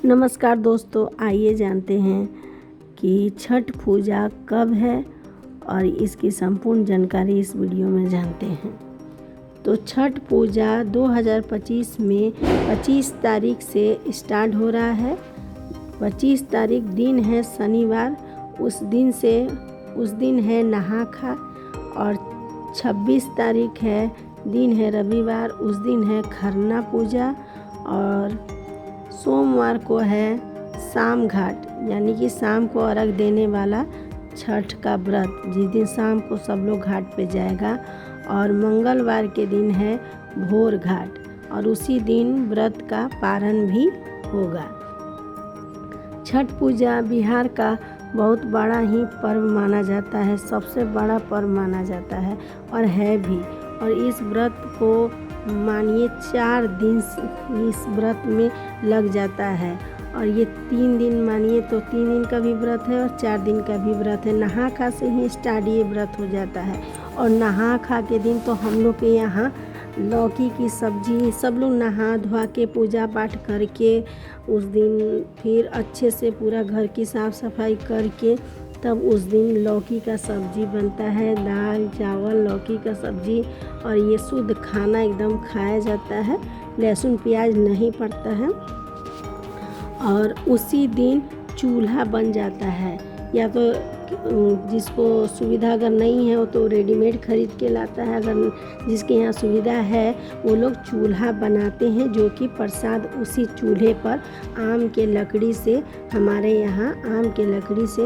नमस्कार दोस्तों, आइए जानते हैं कि छठ पूजा कब है और इसकी संपूर्ण जानकारी इस वीडियो में जानते हैं। तो छठ पूजा 2025 में 25 तारीख से स्टार्ट हो रहा है। 25 तारीख दिन है शनिवार, उस दिन है नहा खा, और 26 तारीख है दिन है रविवार, उस दिन है खरना पूजा, और सोमवार को है शाम घाट, यानी कि शाम को अर्घ देने वाला छठ का व्रत, जिस दिन शाम को सब लोग घाट पे जाएगा। और मंगलवार के दिन है भोर घाट, और उसी दिन व्रत का पारण भी होगा। छठ पूजा बिहार का बहुत बड़ा ही पर्व माना जाता है, सबसे बड़ा पर्व माना जाता है और है भी। और इस व्रत को मानिए 4 दिन इस व्रत में लग जाता है, और ये 3 दिन मानिए तो 3 दिन का भी व्रत है और 4 दिन का भी व्रत है। नहा खा से ही स्टार्ट ये व्रत हो जाता है। और नहा खा के दिन तो हम लोग के यहाँ लौकी की सब्जी, सब लोग नहा धोआ के पूजा पाठ करके उस दिन फिर अच्छे से पूरा घर की साफ़ सफाई करके तब उस दिन लौकी का सब्जी बनता है, दाल चावल लौकी का सब्जी, और ये शुद्ध खाना एकदम खाया जाता है। लहसुन प्याज नहीं पड़ता है। और उसी दिन चूल्हा बन जाता है, या तो जिसको सुविधा अगर नहीं है वो तो रेडीमेड खरीद के लाता है, अगर जिसके यहाँ सुविधा है वो लोग चूल्हा बनाते हैं, जो कि प्रसाद उसी चूल्हे पर आम के लकड़ी से, हमारे यहाँ आम के लकड़ी से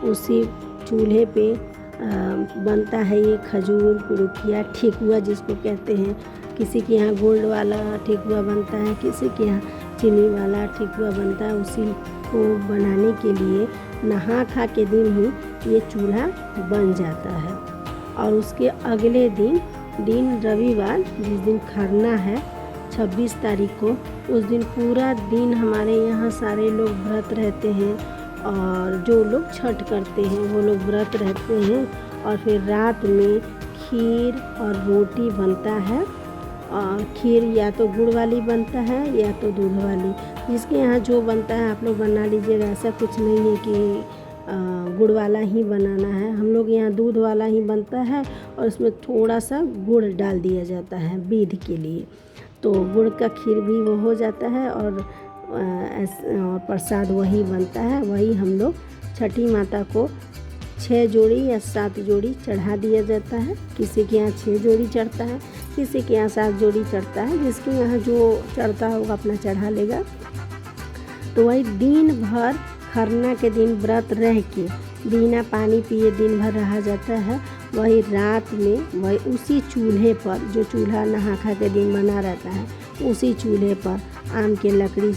उसी चूल्हे पे बनता है। ये खजूर पुरुकिया ठेकुआ जिसको कहते हैं, किसी के यहाँ गोल्ड वाला ठेकुआ बनता है, किसी के यहाँ चीनी वाला ठेकुआ बनता है। उसी को बनाने के लिए नहा खा के दिन ही ये चूल्हा बन जाता है। और उसके अगले दिन रविवार, जिस दिन खरना है 26 तारीख को, उस दिन पूरा दिन हमारे यहाँ सारे लोग व्रत रहते हैं, और जो लोग छठ करते हैं वो लोग व्रत रहते हैं। और फिर रात में खीर और रोटी बनता है, और खीर या तो गुड़ वाली बनता है या तो दूध वाली, जिसके यहाँ जो बनता है आप लोग बना लीजिएगा। ऐसा कुछ नहीं है कि गुड़ वाला ही बनाना है, हम लोग यहाँ दूध वाला ही बनता है, और उसमें थोड़ा सा गुड़ डाल दिया जाता है विधि के लिए, तो गुड़ का खीर भी वो हो जाता है। और प्रसाद वही बनता है, वही हम लोग छठी माता को 6 जोड़ी या 7 जोड़ी चढ़ा दिया जाता है। किसी के यहाँ 6 जोड़ी चढ़ता है, किसी के यहाँ 7 जोड़ी चढ़ता है, जिसके यहाँ जो चढ़ता होगा अपना चढ़ा लेगा। तो वही दिन भर खरना के दिन व्रत रह के बिना पानी पिए दिन भर रहा जाता है। वही रात में वही उसी चूल्हे पर, जो चूल्हा नहा खा के दिन बना रहता है, उसी चूल्हे पर आम के लकड़ी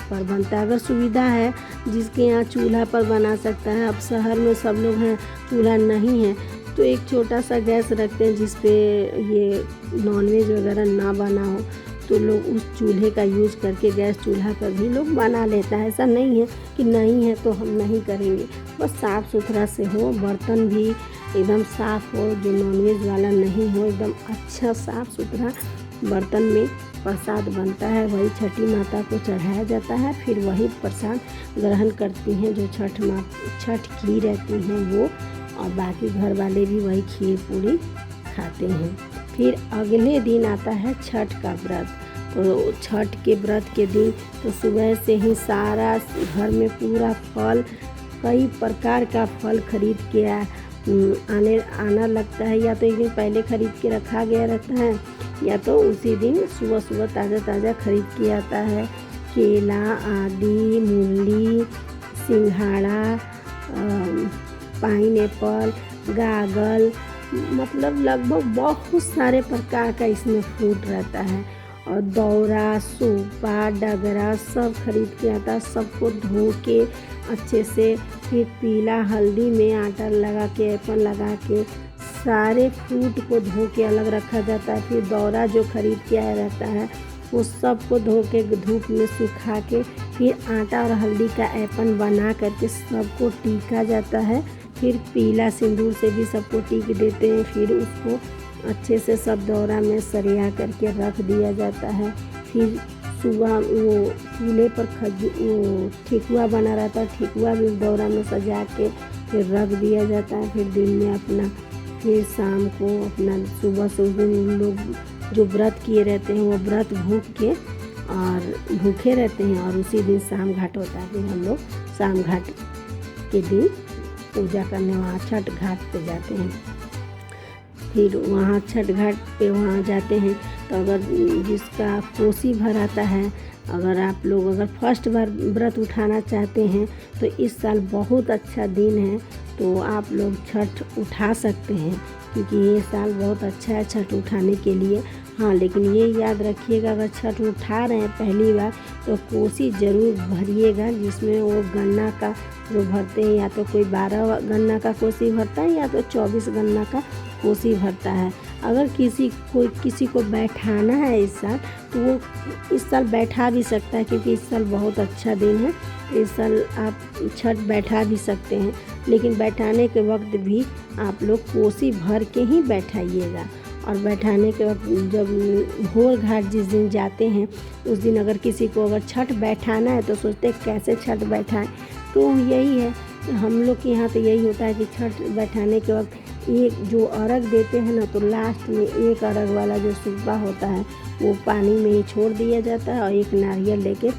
पर बनता है। अगर सुविधा है जिसके यहाँ चूल्हा पर बना सकता है, अब शहर में सब लोग हैं चूल्हा नहीं है, तो एक छोटा सा गैस रखते हैं जिस पे ये नॉनवेज वगैरह ना बना हो, तो लोग उस चूल्हे का यूज़ करके गैस चूल्हा पर भी लोग बना लेता है। ऐसा नहीं है कि नहीं है तो हम नहीं करेंगे, बस साफ़ सुथरा से हो, बर्तन भी एकदम साफ़ हो, जो नॉनवेज वाला नहीं हो, एकदम अच्छा साफ़ सुथरा बर्तन में प्रसाद बनता है, वही छठी माता को चढ़ाया जाता है। फिर वही प्रसाद ग्रहण करती हैं जो छठ की रहती हैं वो, और बाकी घर वाले भी वही खीर पूरी खाते हैं। फिर अगले दिन आता है छठ का व्रत। तो छठ के व्रत के दिन तो सुबह से ही सारा घर में पूरा फल, कई प्रकार का फल खरीद के आना लगता है, या तो एक दिन पहले खरीद के रखा गया रहता है, या तो उसी दिन सुबह सुबह ताज़ा खरीद के आता है। केला आदि, मूली, सिंघाड़ा, पाइनएप्पल, गागल, मतलब लगभग बहुत सारे प्रकार का इसमें फ्रूट रहता है। और दौरा, सूपा, डगरा सब खरीद के आता है। सबको धो के अच्छे से, फिर पीला हल्दी में आटा लगा के, एपन लगा के सारे फ्रूट को धो के अलग रखा जाता है। फिर दौरा जो खरीद के आया रहता है वो सबको धो के धूप में सुखा के, फिर आटा और हल्दी का एपन बना करके सबको टीका जाता है। फिर पीला सिंदूर से भी सबको टीक देते हैं। फिर उसको अच्छे से सब दौरा में सरिया करके रख दिया जाता है। फिर सुबह वो चूल्हे पर वो ठेकुआ बना रहता है, ठेकुआ भी दौरा में सजा के फिर रख दिया जाता है। फिर दिन में अपना फिर शाम को अपना सुबह से उस दिन लोग जो व्रत किए रहते हैं वो व्रत भूख के और भूखे रहते हैं और उसी दिन शाम घाट होता है। फिर हम लोग शाम घाट के दिन पूजा करने वहाँ छठ घाट पे जाते हैं। फिर वहाँ छठ घाट पे वहाँ जाते हैं तो अगर जिसका कोसी भर आता है, अगर आप लोग अगर फर्स्ट बार व्रत उठाना चाहते हैं तो इस साल बहुत अच्छा दिन है, तो आप लोग छठ उठा सकते हैं क्योंकि ये साल बहुत अच्छा है छठ उठाने के लिए। हाँ, लेकिन ये याद रखिएगा अगर छठ उठा रहे हैं पहली बार तो कोसी ज़रूर भरिएगा, जिसमें वो गन्ना का जो भरते हैं, या तो कोई 12 गन्ना का कोसी भरता है या तो 24 गन्ना का कोसी भरता है। अगर किसी को बैठाना है इस साल तो वो इस साल बैठा भी सकता है क्योंकि इस साल बहुत अच्छा दिन है। इस साल आप छठ बैठा भी सकते हैं, लेकिन बैठाने के वक्त भी आप लोग कोसी भर के ही बैठाइएगा। और बैठाने के वक्त जब भोर घाट जिस दिन जाते हैं उस दिन अगर किसी को अगर छठ बैठाना है तो सोचते हैं कैसे छठ बैठाएं, तो यही है हम लोग के यहाँ तो यही होता है कि छठ बैठाने के वक्त एक जो अर्घ देते हैं ना, तो लास्ट में एक अर्घ वाला जो सुब्बा होता है वो पानी में ही छोड़ दिया जाता है और एक नारियल लेके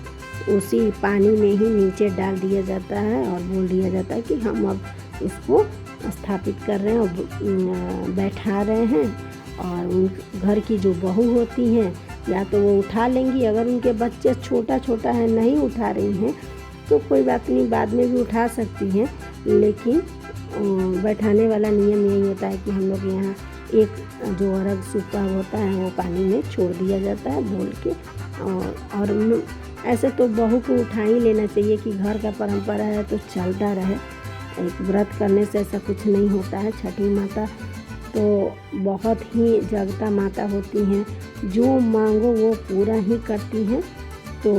उसी पानी में ही नीचे डाल दिया जाता है और बोल दिया जाता है कि हम अब इसको स्थापित कर रहे हैं और बैठा रहे हैं। और उन घर की जो बहू होती हैं या तो वो उठा लेंगी, अगर उनके बच्चे छोटा है नहीं उठा रही हैं तो कोई बात नहीं, बाद में भी उठा सकती हैं, लेकिन बैठाने वाला नियम यही होता है कि हम लोग यहाँ एक जो अर्घ सुप्पा होता है वो पानी में छोड़ दिया जाता है बोल के। और ऐसे तो बहू को उठा ही लेना चाहिए कि घर का परंपरा है तो चलता रहे। एक व्रत करने से ऐसा कुछ नहीं होता है। छठी माता तो बहुत ही जगता माता होती हैं, जो मांगो वो पूरा ही करती हैं। तो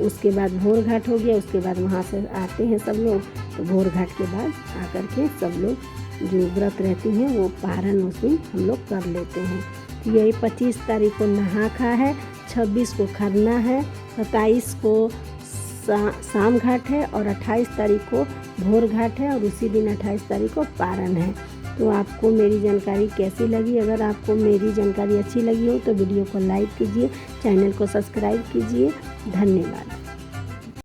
उसके बाद भोर घाट हो गया, उसके बाद वहाँ से आते हैं सब लोग, तो भोर घाट के बाद आकर के सब लोग जो व्रत रहती हैं वो पारण उस दिन हम लोग कर लेते हैं। तो यही 25 तारीख को नहा खा है, 26 को खरना है, 27 को शाम घाट है और 28 तारीख को भोर घाट है और उसी दिन 28 तारीख को पारण है। तो आपको मेरी जानकारी कैसी लगी? अगर आपको मेरी जानकारी अच्छी लगी हो तो वीडियो को लाइक कीजिए, चैनल को सब्सक्राइब कीजिए। धन्यवाद।